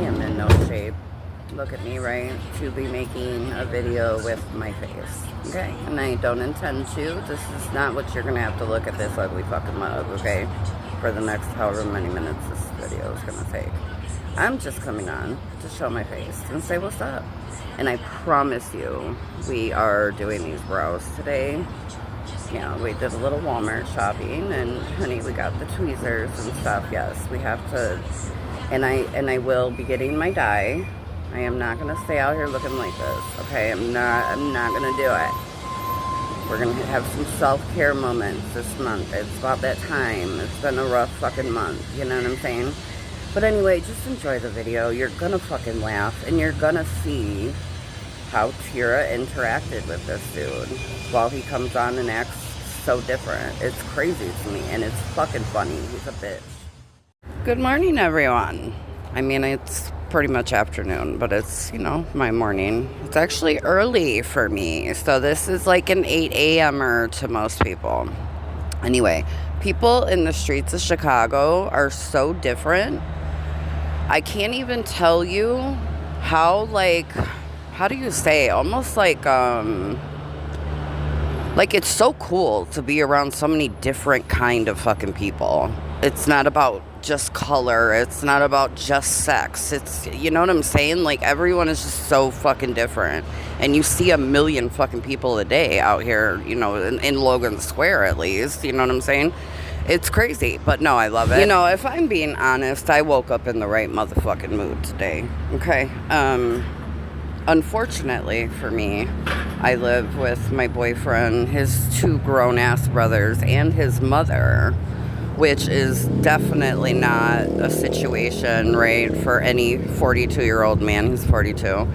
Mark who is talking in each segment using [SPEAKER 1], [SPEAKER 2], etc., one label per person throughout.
[SPEAKER 1] am in no shape. Look at me, right? To be making a video with my face. Okay? And I don't intend to. This is not what you're going to have to look at this ugly fucking mug, okay? For the next however many minutes this video is going to take. I'm just coming on to show my face and say what's up. And I promise you, we are doing these brows today. Yeah, we did a little Walmart shopping, and honey, we got the tweezers and stuff. Yes, we have to, and I will be getting my dye. I am not gonna stay out here looking like this. Okay, I'm not gonna do it. We're gonna have some self-care moments this month. It's about that time. It's been a rough fucking month. You know what I'm saying? But anyway, just enjoy the video. You're gonna fucking laugh, and you're gonna see how Tira interacted with this dude while he comes on and acts so different. It's crazy to me, and it's fucking funny. He's a bitch. Good morning, everyone. I mean, it's pretty much afternoon, but it's, you know, my morning. It's actually early for me, so this is like an 8 a.m.er to most people. Anyway, people in the streets of Chicago are so different. I can't even tell you how, like, how do you say, almost like it's so cool to be around so many different kind of fucking people. It's not about just color. It's not about just sex. It's, you know what I'm saying? Like, everyone is just so fucking different. And you see a million fucking people a day out here, you know, in Logan Square at least. You know what I'm saying? It's crazy, but no, I love it. You know, if I'm being honest, I woke up in the right motherfucking mood today, okay? Unfortunately for me, I live with my boyfriend, his 2 grown-ass brothers, and his mother, which is definitely not a situation, right, for any 42-year-old man. He's 42.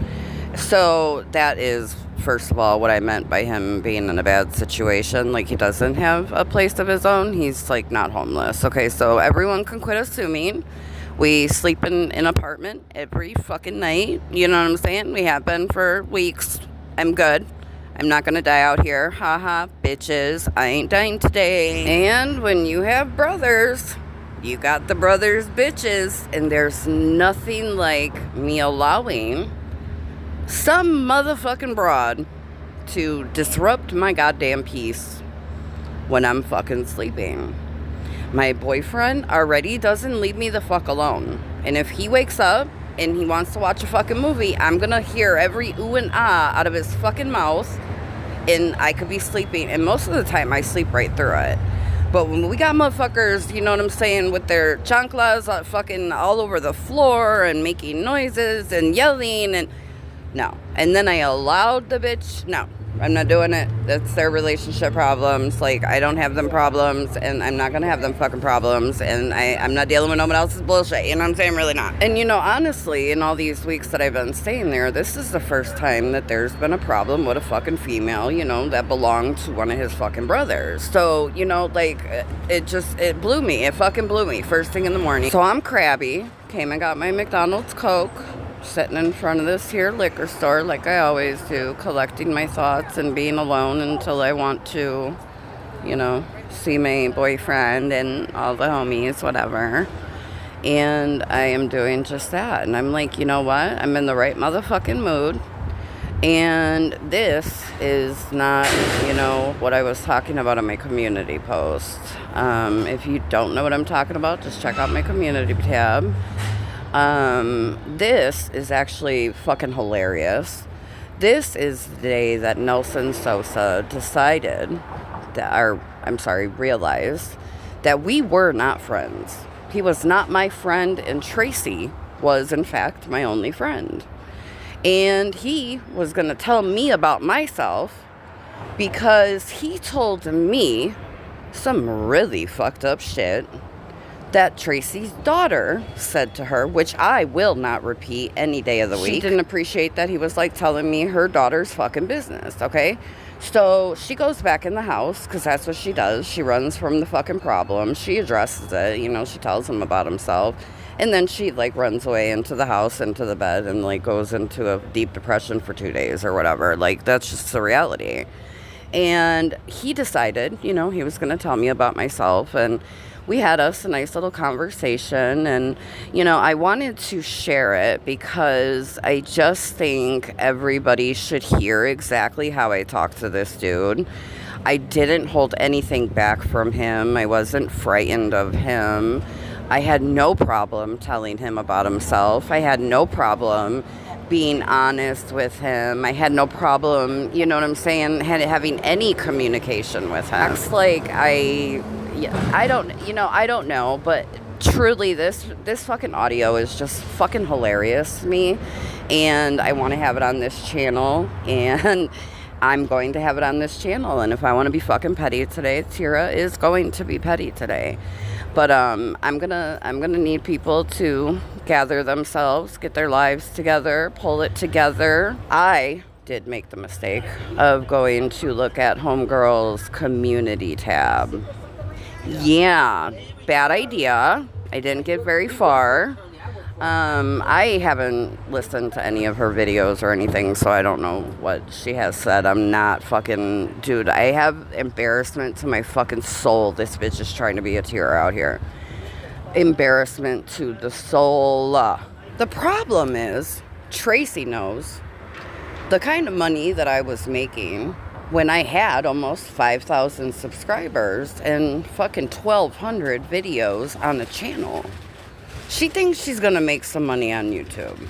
[SPEAKER 1] So that is, first of all, what I meant by him being in a bad situation. Like, he doesn't have a place of his own. He's, like, not homeless. Okay, so everyone can quit assuming. We sleep in an apartment every fucking night. You know what I'm saying? We have been for weeks. I'm good. I'm not going to die out here. Haha, bitches. I ain't dying today. And when you have brothers, you got the brothers' bitches. And there's nothing like me allowing some motherfucking broad to disrupt my goddamn peace when I'm fucking sleeping. My boyfriend already doesn't leave me the fuck alone. And if he wakes up and he wants to watch a fucking movie, I'm gonna hear every ooh and ah out of his fucking mouth, and I could be sleeping. And most of the time I sleep right through it. But when we got motherfuckers, you know what I'm saying, with their chanclas fucking all over the floor and making noises and yelling, and no. And then I allowed the bitch, no, I'm not doing it. That's their relationship problems. Like, I don't have them problems, and I'm not going to have them fucking problems, and I'm not dealing with no one else's bullshit. You know what I'm saying? Really not. And, you know, honestly, in all these weeks that I've been staying there, this is the first time that there's been a problem with a fucking female, you know, that belonged to one of his fucking brothers. So, you know, like, it blew me. It fucking blew me first thing in the morning. So I'm crabby. Came and got my McDonald's Coke. Sitting in front of this here liquor store like I always do, collecting my thoughts and being alone until I want to, you know, see my boyfriend and all the homies, whatever. And I am doing just that. And I'm like, you know what? I'm in the right motherfucking mood. And this is not, you know, what I was talking about in my community post. If you don't know what I'm talking about, just check out my community tab. This is actually fucking hilarious. This is the day that Nelson Sosa realized that we were not friends. He was not my friend, and Tracy was, in fact, my only friend. And he was going to tell me about myself because he told me some really fucked up shit that Tracy's daughter said to her, which I will not repeat any day of the week. She didn't appreciate that he was like telling me her daughter's fucking business, okay? So she goes back in the house, because that's what she does. She runs from the fucking problem. She addresses it, you know, she tells him about himself. And then she like runs away into the house, into the bed, and like goes into a deep depression for 2 days or whatever. Like, that's just the reality. And he decided, you know, he was going to tell me about myself, and we had us a nice little conversation. And, you know, I wanted to share it because I just think everybody should hear exactly how I talked to this dude. I didn't hold anything back from him. I wasn't frightened of him. I had no problem telling him about himself. I had no problem being honest with him. I had no problem, you know what I'm saying, having any communication with him. It's like I don't know, but truly this fucking audio is just fucking hilarious to me, and I want to have it on this channel, and I'm going to have it on this channel. And if I want to be fucking petty today, Tira is going to be petty today. But I'm gonna need people to gather themselves, get their lives together, pull it together. I did make the mistake of going to look at Homegirl's community tab. Yeah, bad idea. I didn't get very far. I haven't listened to any of her videos or anything, so I don't know what she has said. I'm not fucking... Dude, I have embarrassment to my fucking soul. This bitch is trying to be a tear out here. Embarrassment to the soul. The problem is, Tracy knows the kind of money that I was making when I had almost 5,000 subscribers and fucking 1,200 videos on the channel. She thinks she's going to make some money on YouTube.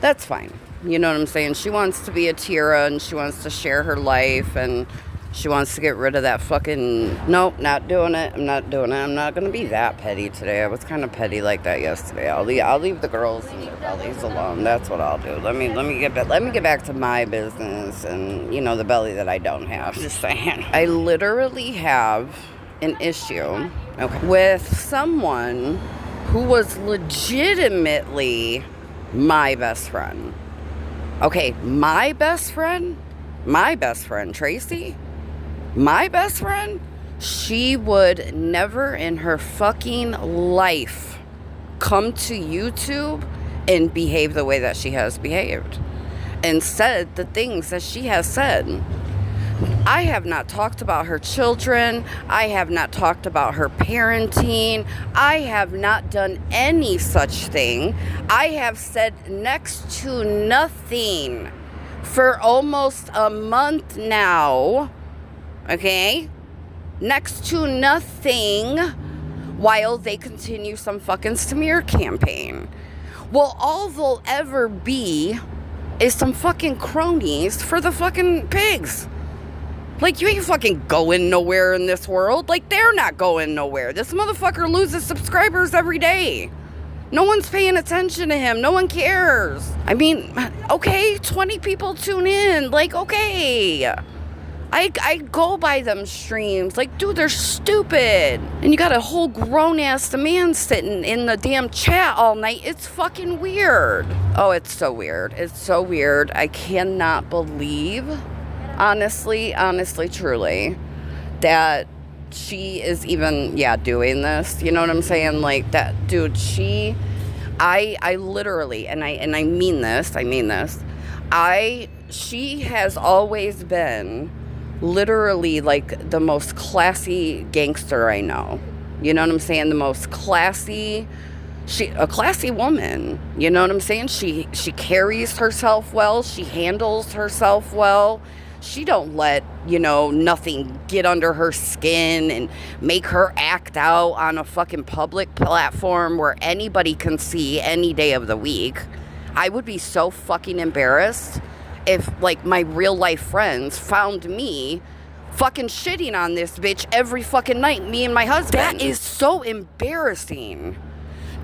[SPEAKER 1] That's fine. You know what I'm saying? She wants to be a Tira, and she wants to share her life, and she wants to get rid of that fucking... Nope, not doing it. I'm not doing it. I'm not going to be that petty today. I was kind of petty like that yesterday. I'll leave the girls and their bellies alone. That's what I'll do. Let me get back to my business and, you know, the belly that I don't have. Just saying. I literally have an issue, with someone who was legitimately my best friend. Okay, my best friend, Tracy, my best friend, she would never in her fucking life come to YouTube and behave the way that she has behaved and said the things that she has said. I have not talked about her children. I have not talked about her parenting. I have not done any such thing. I have said next to nothing for almost a month now. Okay? Next to nothing while they continue some fucking smear campaign. Well, all they'll ever be is some fucking cronies for the fucking pigs. Like, you ain't fucking going nowhere in this world. Like, they're not going nowhere. This motherfucker loses subscribers every day. No one's paying attention to him. No one cares. I mean, okay, 20 people tune in. Like, okay. I go by them streams. Like, dude, they're stupid. And you got a whole grown-ass man sitting in the damn chat all night. It's fucking weird. Oh, it's so weird. It's so weird. I cannot believe... Honestly, truly, that she is even, doing this. You know what I'm saying? Like, that, dude, I literally, and I mean this, she has always been literally, like, the most classy gangster I know. You know what I'm saying? The most classy... a classy woman, you know what I'm saying? She carries herself well. She handles herself well. She don't let, nothing get under her skin and make her act out on a fucking public platform where anybody can see any day of the week. I would be so fucking embarrassed if, like, my real life friends found me fucking shitting on this bitch every fucking night, me and my husband. That is so embarrassing.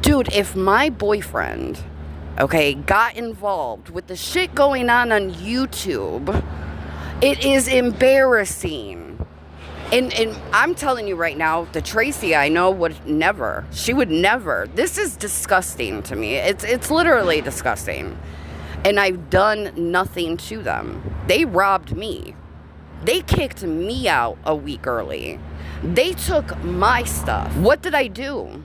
[SPEAKER 1] Dude, if my boyfriend, got involved with the shit going on YouTube, it is embarrassing. And I'm telling you right now, the Tracy I know would never. She would never. This is disgusting to me. It's literally disgusting. And I've done nothing to them. They robbed me. They kicked me out a week early. They took my stuff. What did I do?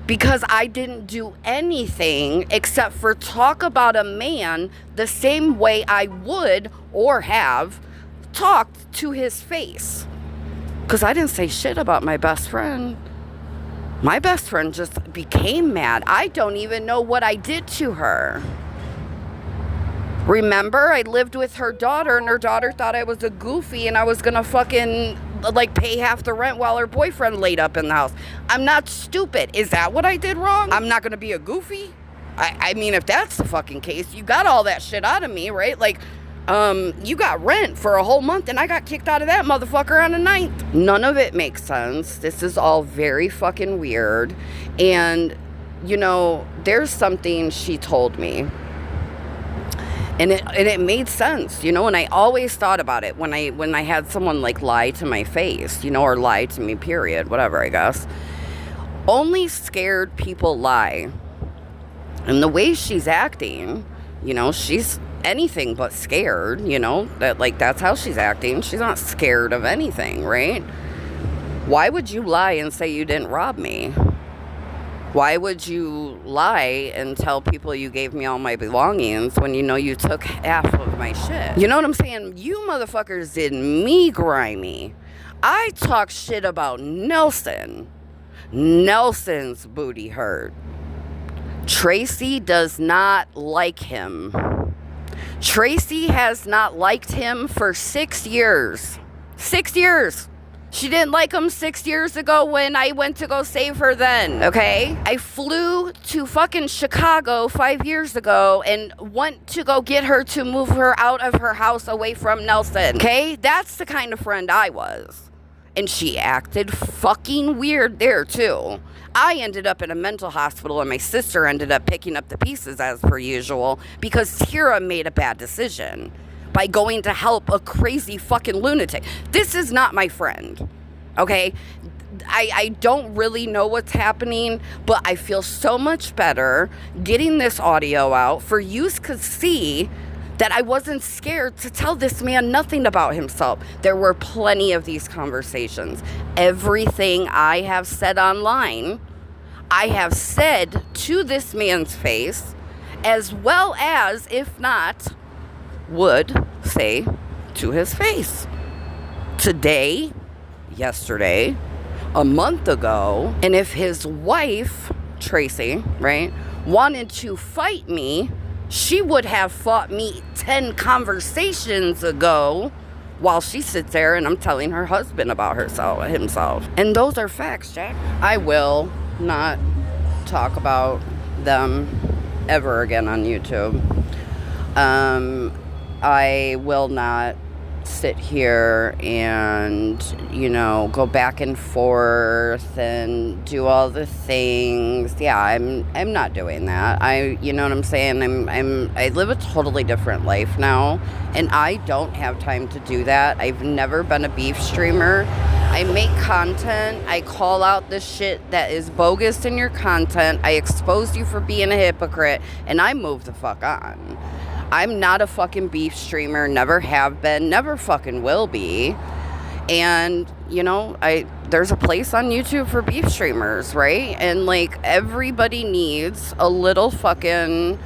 [SPEAKER 1] Because I didn't do anything except for talk about a man the same way I would or have talked to his face. Because I didn't say shit about my best friend. My best friend just became mad. I don't even know what I did to her. Remember, I lived with her daughter, and her daughter thought I was a goofy, and I was gonna fucking, like, pay half the rent while her boyfriend laid up in the house. I'm not stupid. Is that what I did wrong? I'm not gonna be a goofy? I mean, if that's the fucking case, you got all that shit out of me, right? Like, you got rent for a whole month, and I got kicked out of that motherfucker on the 9th. None of it makes sense. This is all very fucking weird. And, you know, there's something she told me. And it made sense, you know, and I always thought about it when I had someone, like, lie to my face, you know, or lie to me, period, whatever, I guess. Only scared people lie. And the way she's acting, you know, she's anything but scared, you know, that's how she's acting. She's not scared of anything, right? Why would you lie and say you didn't rob me? Why would you lie and tell people you gave me all my belongings when you know you took half of my shit? You know what I'm saying? You motherfuckers did me grimy. I talk shit about Nelson. Nelson's booty hurt. Tracy does not like him. Tracy has not liked him for 6 years. 6 years. She didn't like him 6 years ago when I went to go save her then, okay? I flew to fucking Chicago 5 years ago and went to go get her to move her out of her house away from Nelson, okay? That's the kind of friend I was. And she acted fucking weird there, too. I ended up in a mental hospital, and my sister ended up picking up the pieces as per usual because Tira made a bad decision by going to help a crazy fucking lunatic. This is not my friend, okay? I don't really know what's happening, but I feel so much better getting this audio out for you to see that I wasn't scared to tell this man nothing about himself. There were plenty of these conversations. Everything I have said online, I have said to this man's face, as well as, if not, would say to his face. Today, yesterday, a month ago, and if his wife, Tracy, right, wanted to fight me, she would have fought me 10 conversations ago while she sits there and I'm telling her husband about himself. And those are facts, Jack. I will not talk about them ever again on YouTube. I will not sit here and, you know, go back and forth and do all the things. Yeah, I'm not doing that. You know what I'm saying? I live a totally different life now, and I don't have time to do that. I've never been a beef streamer. I make content. I call out the shit that is bogus in your content. I expose you for being a hypocrite, and I move the fuck on. I'm not a fucking beef streamer, never have been, never fucking will be. And, you know, there's a place on YouTube for beef streamers, right? And, like, everybody needs a little fucking,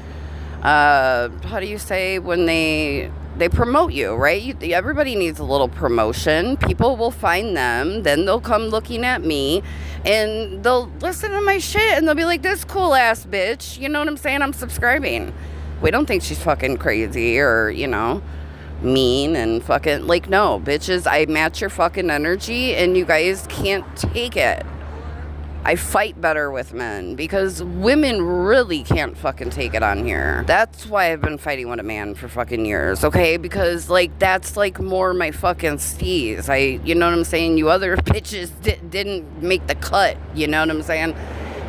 [SPEAKER 1] how do you say when they promote you, right? Everybody needs a little promotion. People will find them, then they'll come looking at me, and they'll listen to my shit, and they'll be like, this cool ass bitch, you know what I'm saying? I'm subscribing. We don't think she's fucking crazy or, you know, mean and fucking, like, no, bitches, I match your fucking energy and you guys can't take it. I fight better with men because women really can't fucking take it on here. That's why I've been fighting with a man for fucking years, okay? Because, like, that's, like, more my fucking steez. You know what I'm saying? You other bitches didn't make the cut, you know what I'm saying?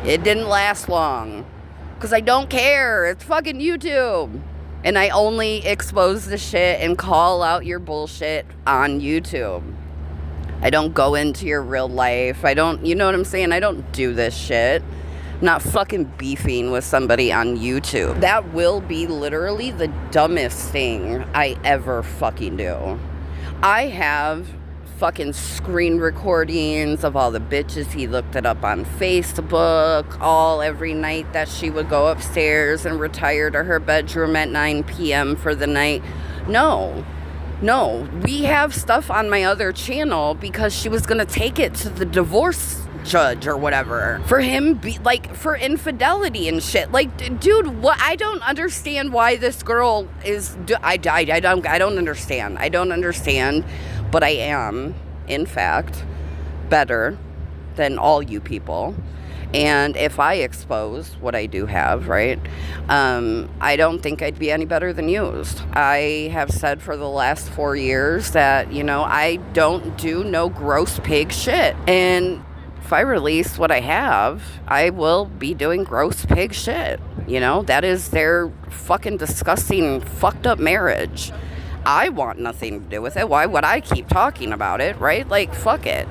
[SPEAKER 1] It didn't last long. Because I don't care. It's fucking YouTube. And I only expose the shit and call out your bullshit on YouTube. I don't go into your real life. I don't, you know what I'm saying? I don't do this shit. I'm not fucking beefing with somebody on YouTube. That will be literally the dumbest thing I ever fucking do. I have fucking screen recordings of all the bitches he looked it up on Facebook every night that she would go upstairs and retire to her bedroom at 9 p.m. for the night. No, No, we have stuff on my other channel because she was going to take it to the divorce judge or whatever for him, for infidelity and shit. Like, dude, what? I don't understand why this girl is, I don't understand. I don't understand, but I am, in fact, better than all you people. And if I expose what I do have, right, I don't think I'd be any better than used. I have said for the last 4 years that, I don't do no gross pig shit. And if I release what I have, I will be doing gross pig shit. That is their fucking disgusting, fucked up marriage. I want nothing to do with it. Why would I keep talking about it, right? Like, fuck it.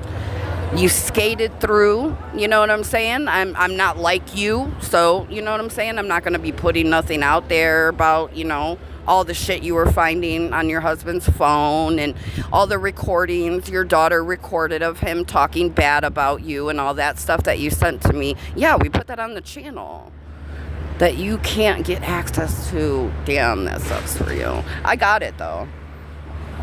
[SPEAKER 1] You skated through, you know what I'm saying? I'm not like you, so you know what I'm saying? I'm not going to be putting nothing out there about, all the shit you were finding on your husband's phone and all the recordings your daughter recorded of him talking bad about you and all that stuff that you sent to me. Yeah, we put that on the channel that you can't get access to. Damn, that sucks for you. I got it, though.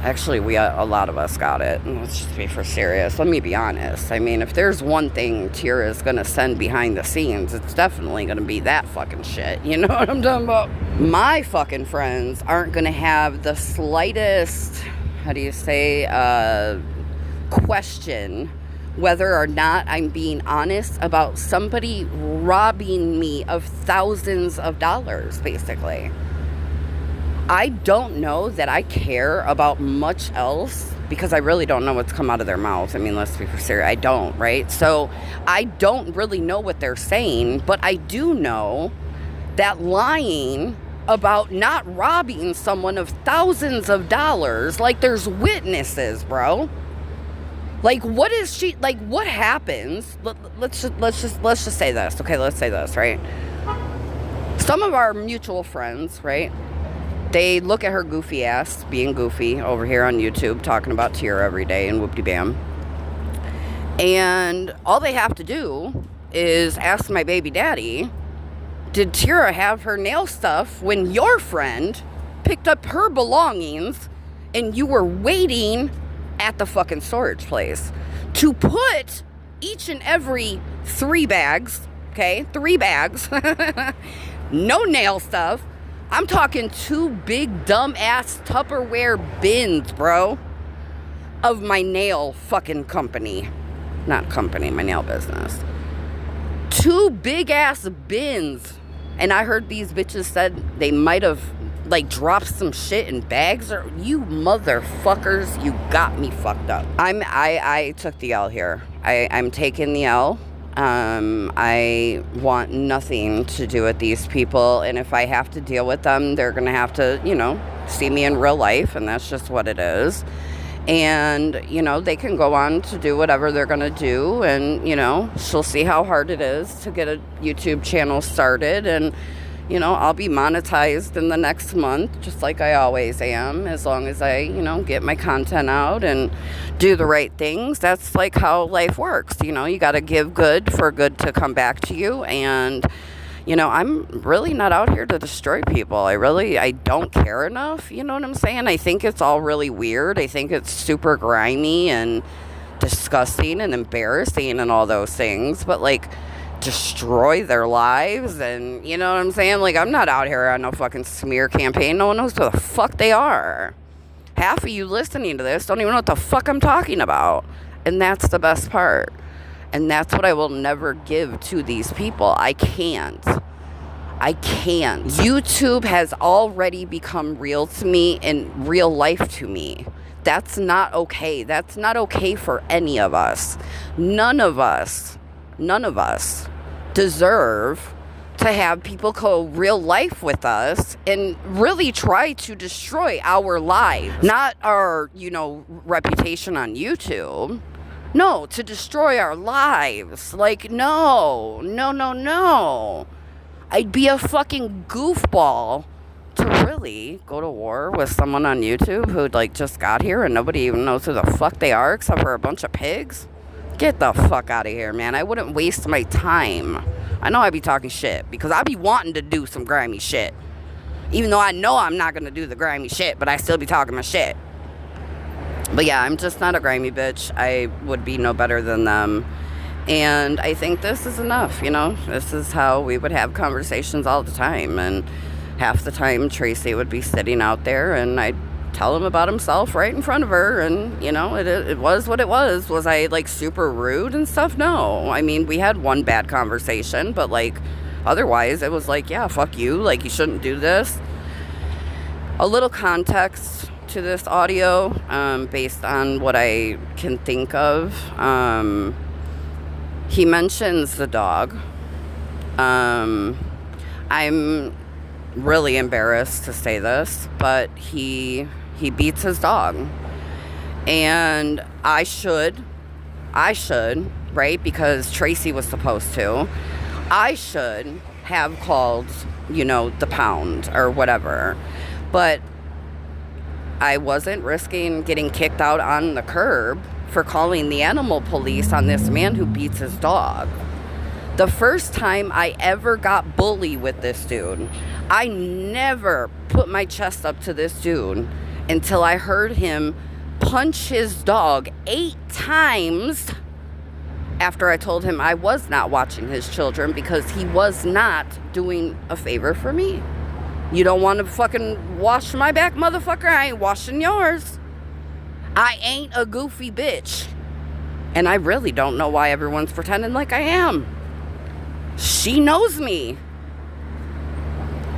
[SPEAKER 1] Actually, a lot of us got it. Let's just be for serious. Let me be honest. I mean, if there's one thing Tira's going to send behind the scenes, it's definitely going to be that fucking shit. You know what I'm talking about? My fucking friends aren't going to have the slightest, question whether or not I'm being honest about somebody robbing me of thousands of dollars, basically. I don't know that I care about much else because I really don't know what's come out of their mouth. I mean, let's be serious. I don't, right? So I don't really know what they're saying, but I do know that lying about not robbing someone of thousands of dollars, like there's witnesses, bro. Like, what is she, like, what happens? Let's just say this. Okay, let's say this, right? Some of our mutual friends, right? They look at her goofy ass, being goofy, over here on YouTube, talking about Tira every day and whoop-de-bam. And all they have to do is ask my baby daddy, did Tira have her nail stuff when your friend picked up her belongings and you were waiting at the fucking storage place to put each and every 3 bags, okay, 3 bags, no nail stuff. I'm talking 2 big dumb-ass Tupperware bins, bro, of my nail fucking company. Not company, my nail business. 2 big-ass bins. And I heard these bitches said they might have, like, dropped some shit in bags. Or you motherfuckers, you got me fucked up. I took the L here. I'm taking the L. I want nothing to do with these people, and if I have to deal with them, they're gonna have to, see me in real life, and that's just what it is. And, they can go on to do whatever they're gonna do, and, she'll see how hard it is to get a YouTube channel started, and, I'll be monetized in the next month, just like I always am, as long as I, get my content out and do the right things. That's like how life works. You got to give good for good to come back to you. And, I'm really not out here to destroy people. I don't care enough. You know what I'm saying? I think it's all really weird. I think it's super grimy and disgusting and embarrassing and all those things. But, like, destroy their lives, and you know what I'm saying? Like, I'm not out here on no fucking smear campaign. No one knows who the fuck they are. Half of you listening to this don't even know what the fuck I'm talking about. And that's the best part. And that's what I will never give to these people. I can't. YouTube has already become real to me and real life to me. That's not okay. That's not okay for any of us. None of us deserve to have people go real life with us and really try to destroy our lives. Not our, reputation on YouTube. No, to destroy our lives. Like, no. I'd be a fucking goofball to really go to war with someone on YouTube who, like, just got here and nobody even knows who the fuck they are except for a bunch of pigs. Get the fuck out of here, man. I wouldn't waste my time. I know I'd be talking shit because I'd be wanting to do some grimy shit. Even though I know I'm not going to do the grimy shit, but I still be talking my shit. You know what I'm saying? Like, I'm not out here on no fucking smear campaign. No one knows who the fuck they are. Half of you listening to this don't even know what the fuck I'm talking about. And that's the best part. And that's what I will never give to these people. I can't. But yeah, I'm just not a grimy bitch. I would be no better than them. And I think this is enough, you know? This is how we would have conversations all the time. And half the time, Tracy would be sitting out there, and I'd tell him about himself right in front of her. And, you know, it was what it was. Was I, like, super rude and stuff? No. I mean, we had one bad conversation, but, like, otherwise, it was like, yeah, fuck you. Like, you shouldn't do this. A little context to this audio, based on what I can think of. He mentions the dog. I'm really embarrassed to say this, but he beats his dog. And I should, right? Because Tracy was supposed to. I should have called, you know, the pound or whatever. But I wasn't risking getting kicked out on the curb for calling the animal police on this man who beats his dog. The first time I ever got bullied with this dude, I never put my chest up to this dude until I heard him punch his dog 8 times after I told him I was not watching his children because he was not doing a favor for me. You don't want to fucking wash my back, motherfucker? I ain't washing yours. I ain't a goofy bitch. And I really don't know why everyone's pretending like I am. She knows me.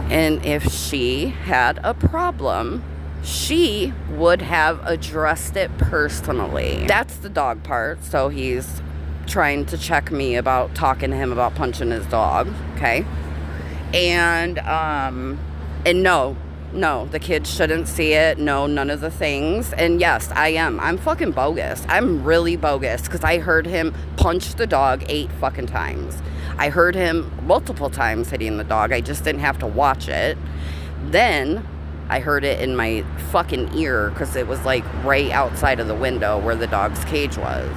[SPEAKER 1] And if she had a problem, she would have addressed it personally. That's the dog part. So he's trying to check me about talking to him about punching his dog. Okay. And no, the kids shouldn't see it. No, none of the things. And yes, I am. I'm fucking bogus. I'm really bogus because I heard him punch the dog 8 fucking times. I heard him multiple times hitting the dog. I just didn't have to watch it. Then I heard it in my fucking ear because it was like right outside of the window where the dog's cage was.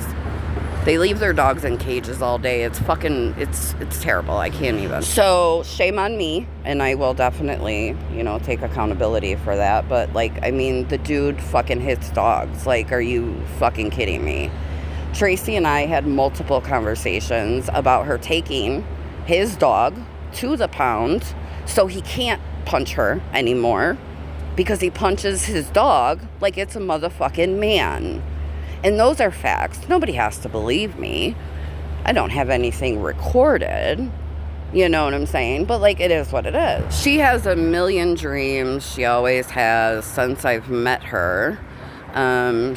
[SPEAKER 1] They leave their dogs in cages all day. It's fucking, it's terrible. I can't even. So shame on me, and I will definitely, you know, take accountability for that. But like, I mean, the dude fucking hits dogs. Like, are you fucking kidding me? Tracy and I had multiple conversations about her taking his dog to the pound so he can't punch her anymore because he punches his dog like it's a motherfucking man. And those are facts. Nobody has to believe me. I don't have anything recorded. You know what I'm saying? But, like, it is what it is. She has a million dreams. She always has since I've met her.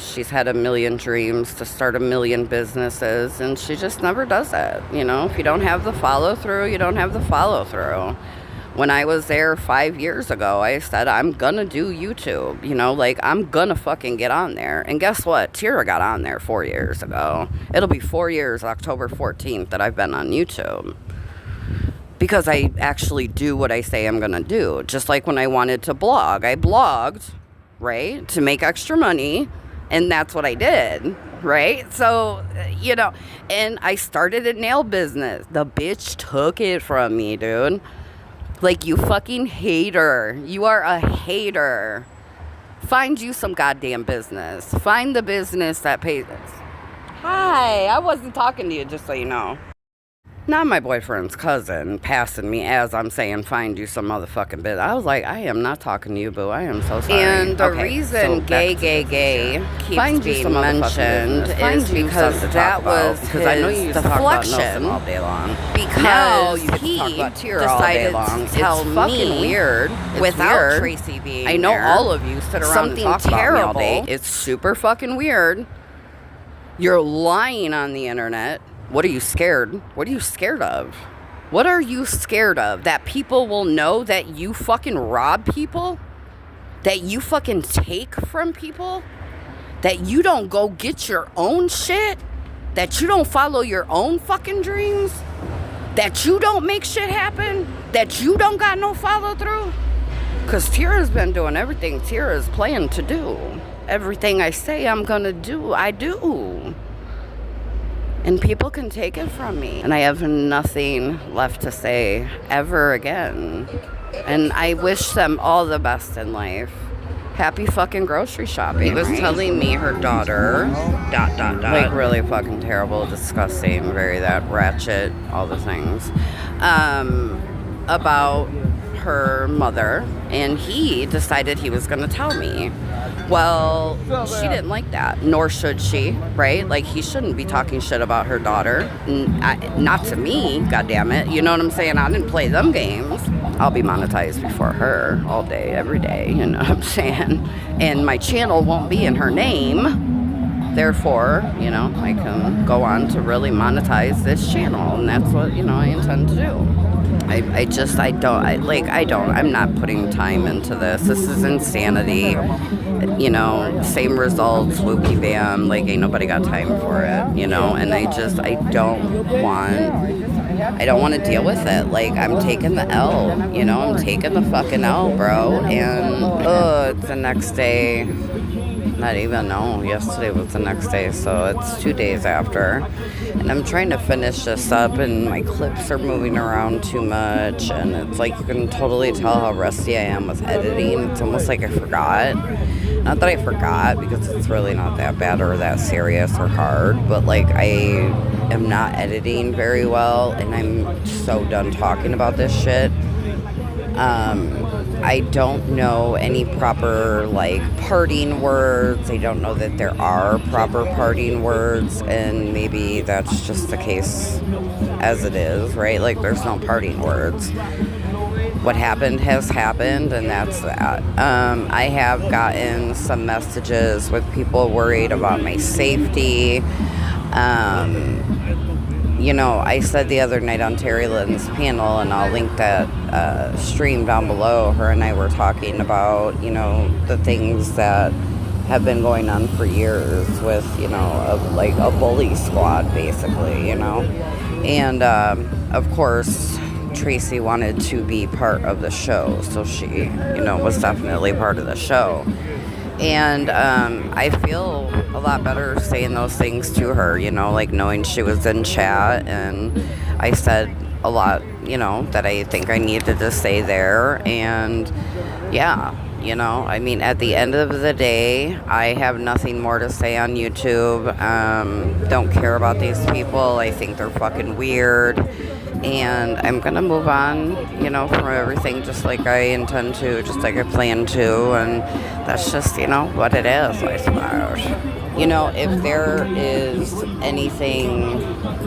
[SPEAKER 1] She's had a million dreams to start a million businesses, and she just never does it. You know, if you don't have the follow through, you don't have the follow through. When I was there 5 years ago, I said, I'm gonna do YouTube, you know, like, I'm gonna fucking get on there. And guess what? Tira got on there 4 years ago. It'll be 4 years, October 14th, that I've been on YouTube. Because I actually do what I say I'm gonna do. Just like when I wanted to blog. I blogged, right, to make extra money, and that's what I did, right? So, you know, and I started a nail business. The bitch took it from me, dude. Like, you fucking hater. You are a hater. Find you some goddamn business. Find the business that pays. Hi, I wasn't talking to you, just so you know. Not my boyfriend's cousin passing me as I'm saying, find you some motherfucking business. I was like, I am not talking to you, boo. I am so sorry. And the reason gay keeps being mentioned is because that was his I know you used deflection all day long. Because he decided to tell me weird. Without Tracy being I know there, all of you sit around and talk about me all day. It's super fucking weird. You're lying on the internet. What are you scared? What are you scared of? What are you scared of? That people will know that you fucking rob people? That you fucking take from people? That you don't go get your own shit? That you don't follow your own fucking dreams? That you don't make shit happen? That you don't got no follow through? Because Tira's been doing everything Tira's planned to do. Everything I say I'm gonna do, I do. And people can take it from me. And I have nothing left to say ever again. And I wish them all the best in life. happy fucking grocery shopping. He was telling me her daughter, ... like really fucking terrible, disgusting, very that ratchet, all the things, about her mother, and he decided he was going to tell me. Well, she didn't like that, nor should she, right? Like, he shouldn't be talking shit about her daughter. Not to me, goddammit. You know what I'm saying? I didn't play them games. I'll be monetized before her all day, every day, you know what I'm saying? And my channel won't be in her name. Therefore, you know, I can go on to really monetize this channel, and that's what, you know, I intend to do. I'm not putting time into this. This is insanity. You know, same results, whoopie bam, like, ain't nobody got time for it, you know, and I don't want to deal with it. Like, I'm taking the L, you know, I'm taking the fucking L, bro, and, it's the next day. Not even, no, yesterday was the next day, so it's 2 days after, and I'm trying to finish this up, and my clips are moving around too much, and it's like, you can totally tell how rusty I am with editing. It's almost like I forgot. Not that I forgot, because it's really not that bad or that serious or hard, but like, I am not editing very well, and I'm so done talking about this shit. I don't know any proper, like, parting words. I don't know that there are proper parting words, and maybe that's just the case as it is, right? Like, there's no parting words. What happened has happened, and that's that. I have gotten some messages with people worried about my safety. You know, I said the other night on Terry Lynn's panel, and I'll link that stream down below, her and I were talking about, you know, the things that have been going on for years with, you know, like a bully squad, basically, you know. And, of course, Tracy wanted to be part of the show, so she, you know, was definitely part of the show. And I feel a lot better saying those things to her, you know, like knowing she was in chat, and I said a lot, you know, that I think I needed to say there. And yeah, you know, I mean, at the end of the day, I have nothing more to say on YouTube. Don't care about these people. I think they're fucking weird. And I'm going to move on, you know, from everything, just like I intend to, just like I plan to. And that's just, you know, what it is, I suppose. You know, if there is anything,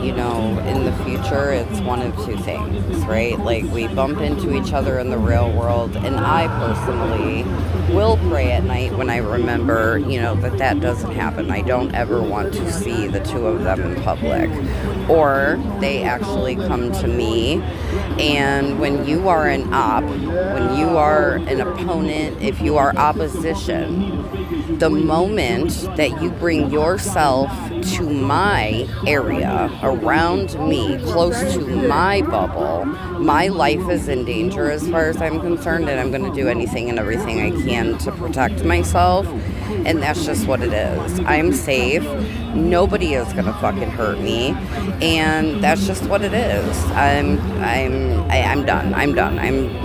[SPEAKER 1] you know, in the future, it's one of two things, right? Like, we bump into each other in the real world, and I personally will pray at night when I remember, you know, that doesn't happen. I don't ever want to see the two of them in public. Or they actually come to me, and when you are an op, when you are an opponent, if you are opposition, the moment that you bring yourself to my area, around me, close to my bubble, my life is in danger as far as I'm concerned, and I'm going to do anything and everything I can to protect myself, and that's just what it is. I'm safe. Nobody is going to fucking hurt me, and that's just what it is. I'm done. I'm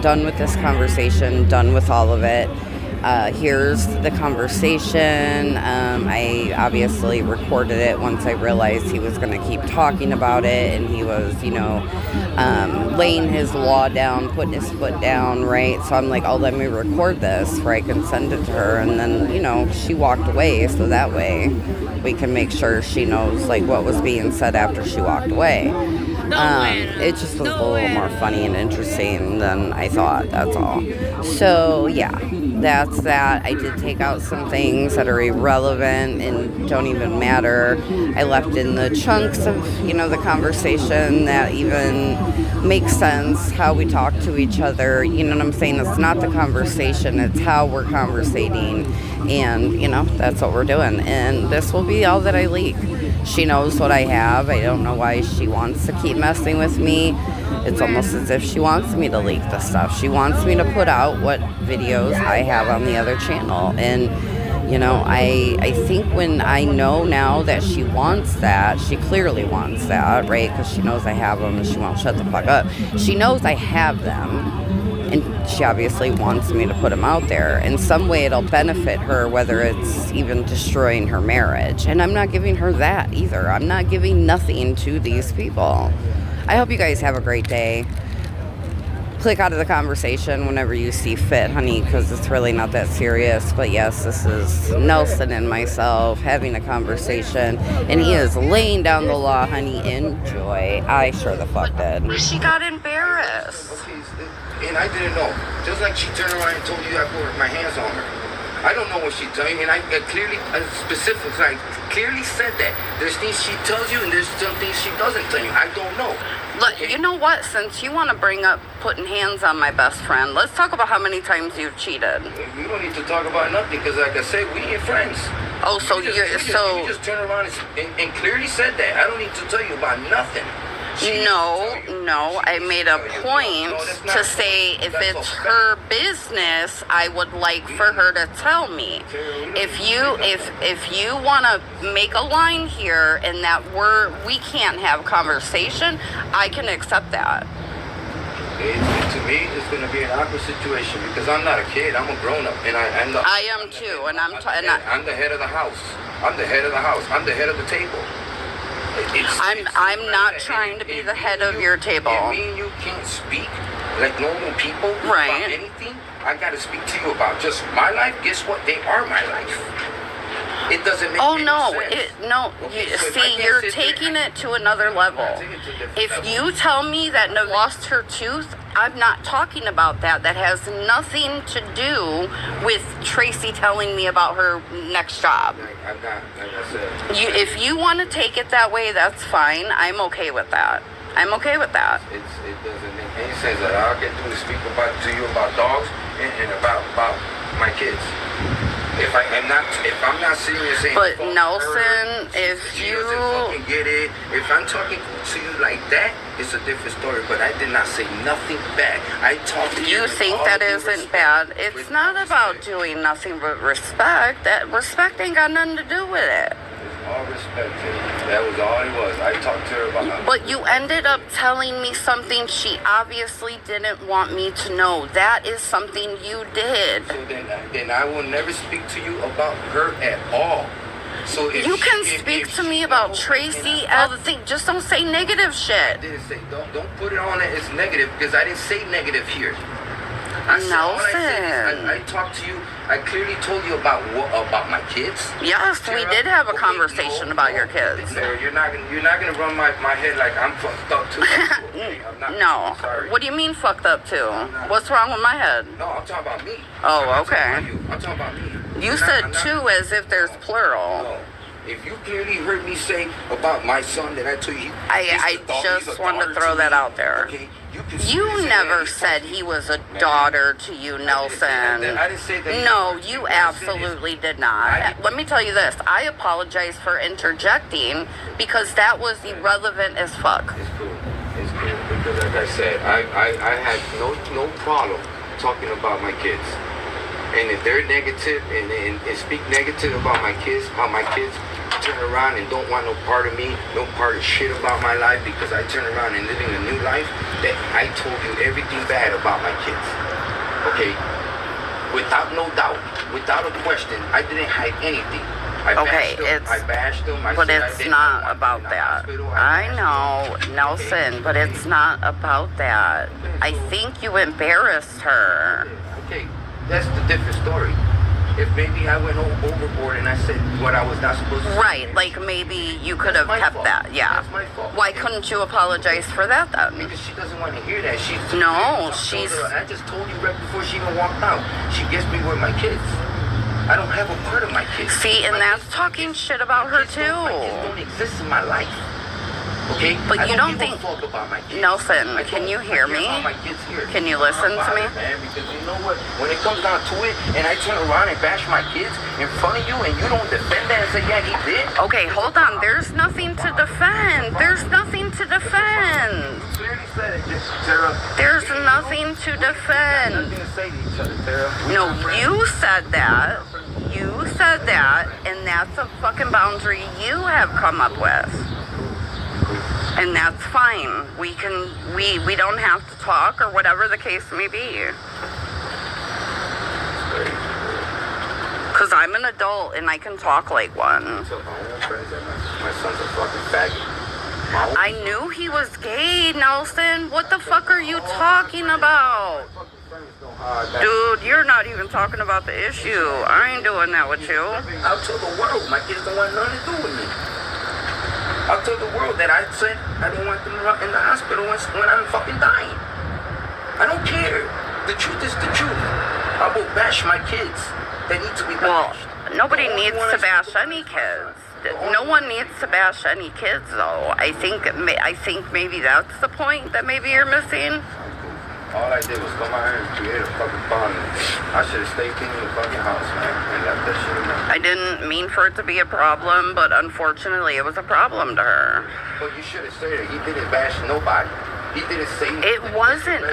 [SPEAKER 1] done with this conversation, done with all of it. Here's the conversation. I obviously recorded it once I realized he was going to keep talking about it, and he was, you know, laying his law down, putting his foot down, right? So I'm like, oh, let me record this where I can send it to her. And then, you know, she walked away, so that way we can make sure she knows, like, what was being said after she walked away. It just was a little more funny and interesting than I thought, that's all. So, yeah, that's that. I did take out some things that are irrelevant and don't even matter. I left in the chunks of, you know, the conversation that even makes sense, how we talk to each other. You know what I'm saying? It's not the conversation, it's how we're conversating. And, you know, that's what we're doing. And this will be all that I leak. She knows what I have. I don't know why she wants to keep messing with me. It's almost as if she wants me to leak the stuff. She wants me to put out what videos I have on the other channel. And, you know, I think when I know now that she wants that, she clearly wants that, right? Because she knows I have them and she won't shut the fuck up. She knows I have them. And she obviously wants me to put them out there. In some way, it'll benefit her, whether it's even destroying her marriage. And I'm not giving her that either. I'm not giving nothing to these people. I hope you guys have a great day. Click out of the conversation whenever you see fit, honey, because it's really not that serious. But yes, this is Nelson and myself having a conversation, and he is laying down the law, honey. Enjoy. I sure the fuck did. She got embarrassed.
[SPEAKER 2] And I didn't know. Just like she turned around and told you I put my hands on her. I don't know what she told you, and I clearly, specifically, clearly said that. There's things she tells you, and there's some things she doesn't tell you. I don't know.
[SPEAKER 1] Look, you know what? Since you want to bring up putting hands on my best friend, let's talk about how many times you've cheated.
[SPEAKER 2] We don't need to talk about nothing, because like I said, we ain't friends.
[SPEAKER 1] Oh, so you
[SPEAKER 2] just turn around and clearly said that. I don't need to tell you about nothing.
[SPEAKER 1] No, I made a point to say if it's her business, I would like for her to tell me. If you want to make a line here and that we can't have conversation, I can accept that.
[SPEAKER 2] To me, it's going to be an awkward situation because I'm not a kid. I'm a grown up, and
[SPEAKER 1] I am too, and I'm
[SPEAKER 2] the head of the house. I'm the head of the house. I'm the head of the table.
[SPEAKER 1] I'm not trying to be the head of your table.
[SPEAKER 2] If me and you can't speak like normal people
[SPEAKER 1] right.
[SPEAKER 2] about anything, I got to speak to you about just my life. Guess what? They are my life. It doesn't make any sense.
[SPEAKER 1] Okay, see, you're taking it to another level. If you tell me that no lost her tooth, I'm not talking about that. That has nothing to do with Tracy telling me about her next job.
[SPEAKER 2] I'm not, like I said.
[SPEAKER 1] If you want to take it that way, that's fine. I'm okay with that. I'm okay with that.
[SPEAKER 2] It doesn't make any sense that all I can do is speak to you about dogs and about my kids. If I'm not sitting here saying,
[SPEAKER 1] but Nelson, if
[SPEAKER 2] she
[SPEAKER 1] you
[SPEAKER 2] doesn't fucking get it, if I'm talking to you like that, it's a different story. But I did not say nothing bad. I talked to you.
[SPEAKER 1] You think that isn't bad? It's not about doing nothing but respect. That respect ain't got nothing to do with it.
[SPEAKER 2] All respect to her. That was all it was. I talked to her about her.
[SPEAKER 1] But you ended up telling me something she obviously didn't want me to know. That is something you did.
[SPEAKER 2] So then I will never speak to you about her at all. So if
[SPEAKER 1] you can speak to me about Tracy, all the things. Just don't say negative shit.
[SPEAKER 2] I didn't say, don't put it on it as negative, because I didn't say negative here. I talked to you. I clearly told you about my kids.
[SPEAKER 1] Yes, we did have a conversation about your kids.
[SPEAKER 2] Sarah, you're not gonna run my head like I'm fucked up too. I'm not,
[SPEAKER 1] no.
[SPEAKER 2] Sorry.
[SPEAKER 1] What do you mean fucked up too? What's wrong with my head?
[SPEAKER 2] No, I'm talking about me.
[SPEAKER 1] Oh, okay.
[SPEAKER 2] I'm talking about me.
[SPEAKER 1] You said two as if there's plural.
[SPEAKER 2] No. If you clearly heard me say about my son that I told you,
[SPEAKER 1] I just wanted to throw that out there.
[SPEAKER 2] Okay?
[SPEAKER 1] You never said he was a daughter to you, Nelson.
[SPEAKER 2] I didn't say that.
[SPEAKER 1] No, you absolutely did not. Let me tell you this. I apologize for interjecting because that was irrelevant as fuck.
[SPEAKER 2] It's cool. It's cool. Because like I said, I had no problem talking about my kids. And if they're negative and speak negative about my kids, turn around and don't want no part of me, no part of shit about my life, because I turn around and living a new life, that I told you everything bad about my kids. Okay? Without no doubt, without a question, I didn't hide anything. I bashed them.
[SPEAKER 1] But it's not about that. I know, Nelson, but it's not about that. I think you embarrassed her.
[SPEAKER 2] Okay, that's the different story. If maybe I went overboard and I said what I was not supposed to say.
[SPEAKER 1] Right, like maybe you could have kept that, yeah.
[SPEAKER 2] That's my fault.
[SPEAKER 1] Why couldn't you apologize for that then?
[SPEAKER 2] Because she doesn't want to hear that. I just told you right before she even walked out. She gets me with my kids. I don't have a part of my kids.
[SPEAKER 1] See, and that's talking shit about her too.
[SPEAKER 2] My kids don't exist in my life. Okay?
[SPEAKER 1] But you don't think...
[SPEAKER 2] About my kids.
[SPEAKER 1] Nelson, can you hear me? Can you listen to me?
[SPEAKER 2] Man, because you know what? When it comes down to it, and I turn around and bash my kids in front of you, and you don't defend that and say, yeah, he did.
[SPEAKER 1] Okay, hold on. There's nothing to defend. There's nothing to defend.
[SPEAKER 2] You clearly said it, Sarah.
[SPEAKER 1] There's nothing to defend.
[SPEAKER 2] Nothing to say to each other, Sarah.
[SPEAKER 1] No, you said that. You said that, and that's a fucking boundary you have come up with. And that's fine. We don't have to talk or whatever the case may be. Because I'm an adult and I can talk like one.
[SPEAKER 2] My son's a fucking faggot.
[SPEAKER 1] I knew he was gay, Nelson. What the fuck are you talking about? Dude, you're not even talking about the issue. I ain't doing that with you.
[SPEAKER 3] I'll tell the world my kids don't want nothing to do with me. I'll tell the world that I said I didn't want them in the hospital when I'm fucking dying. I don't care. The truth is the truth. I will bash my kids. They need to be bashed.
[SPEAKER 1] Well, nobody needs to bash any kids. No one needs to bash any kids, though. I think maybe that's the point that maybe you're missing.
[SPEAKER 2] All I did was come out here and create a fucking bond. I should have stayed in the fucking house, man, and left that shit alone.
[SPEAKER 1] I didn't mean for it to be a problem, but unfortunately it was a problem to her.
[SPEAKER 2] Well, you should have said it. He didn't bash nobody. He didn't say
[SPEAKER 1] It wasn't.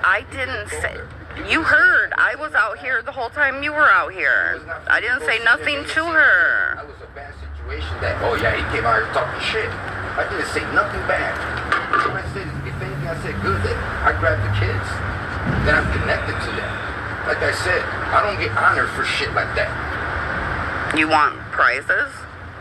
[SPEAKER 1] I didn't say. You heard. I was out here the whole time you were out here. I didn't say nothing to her.
[SPEAKER 2] That was a bad situation that, oh yeah, he came out here talking shit. I didn't say nothing bad. What I said, if anything, I said good that I grabbed the kids. Then I'm connected to them. Like I said, I don't get honored for shit like that.
[SPEAKER 1] You want prizes?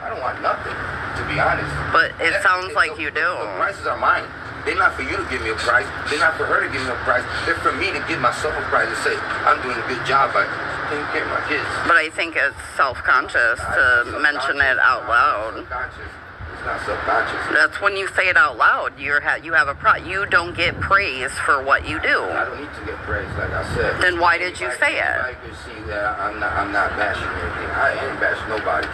[SPEAKER 2] I don't want nothing, to be honest.
[SPEAKER 1] But it sounds like you do.
[SPEAKER 2] The prizes are mine. They're not for you to give me a prize. They're not for her to give me a prize. They're for me to give myself a prize and say, I'm doing a good job by taking care of my kids.
[SPEAKER 1] But I think it's self-conscious to mention it out loud.
[SPEAKER 2] It's not subconscious.
[SPEAKER 1] That's when you say it out loud. You have a you don't get praise for what you do.
[SPEAKER 2] I don't need to get praise, like I said.
[SPEAKER 1] Then why did you say it?
[SPEAKER 2] I can see that I'm not bashing anything. I ain't bashing nobody.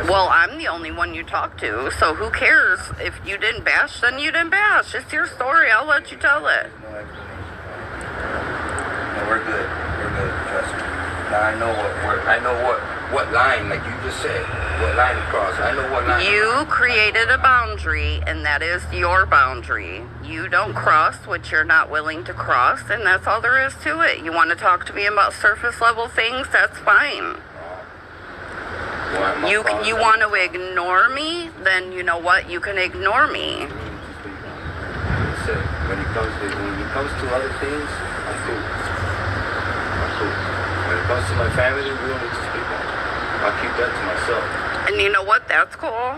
[SPEAKER 1] Well, I'm the only one you talk to, so who cares? If you didn't bash, then you didn't bash. It's your story. I'll let you tell it.
[SPEAKER 2] No, we're good. We're good. Trust me. Now I know what line, like you just said, what line to cross. I know what line.
[SPEAKER 1] You created a boundary, and that is your boundary. You don't cross what you're not willing to cross, and that's all there is to it. You want to talk to me about surface level things? That's fine. You want to ignore me? Then you know what? You can ignore me.
[SPEAKER 2] When it comes to other things, I'm cool. When it comes to my family, we don't need to speak on it. I'll keep that to myself.
[SPEAKER 1] And you know what? That's cool.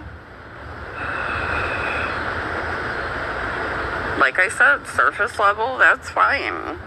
[SPEAKER 1] Like I said, surface level, that's fine.